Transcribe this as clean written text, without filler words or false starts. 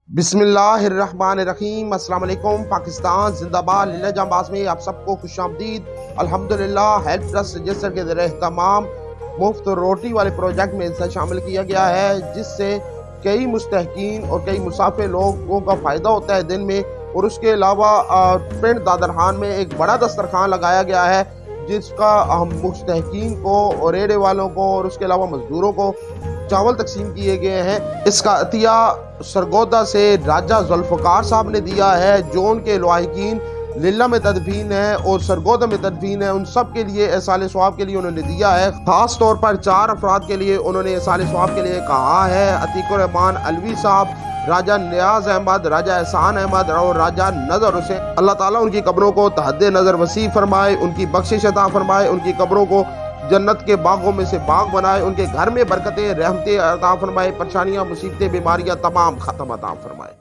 بسم اللہ الرحمن الرحیم۔ السلام علیکم۔ پاکستان زندہ باد۔ لیلا جہاں باز میں آپ سب کو خوش آمدید۔ الحمدللہ ہیلپ ٹرسٹ رجسٹر کے ذریعے اہتمام مفت روٹی والے پروجیکٹ میں انسا شامل کیا گیا ہے، جس سے کئی مستحقین اور کئی مسافر لوگوں کا فائدہ ہوتا ہے دن میں۔ اور اس کے علاوہ پنڈ دادرخان میں ایک بڑا دسترخوان لگایا گیا ہے، جس کا مستحقین کو اور ریڑے والوں کو اور اس کے علاوہ مزدوروں کو چاول تقسیم کیے گئے ہیں۔ اس کا عطیہ سرگودا سے راجہ ذوالفقار صاحب نے دیا ہے، جو ان کے لواحقین لیلا میں تدفین ہے اور سرگودا میں تدفین ہے، ان سب کے لیے احصال ثواب کے لیے انہوں نے دیا ہے۔ خاص طور پر 4 افراد کے لیے انہوں نے احصال ثواب کے لیے کہا ہے: عتیق الرحمان علوی صاحب، راجہ نیاز احمد، راجہ احسان احمد اور راجہ نظر حسین۔ اللہ تعالیٰ ان کی قبروں کو تحد نظر وسیع فرمائے، ان کی بخشش عطا فرمائے، ان کی قبروں کو جنت کے باغوں میں سے باغ بنائے، ان کے گھر میں برکتیں رحمتیں عطا فرمائے، پریشانیاں مصیبتیں بیماریاں تمام ختم عطا فرمائے۔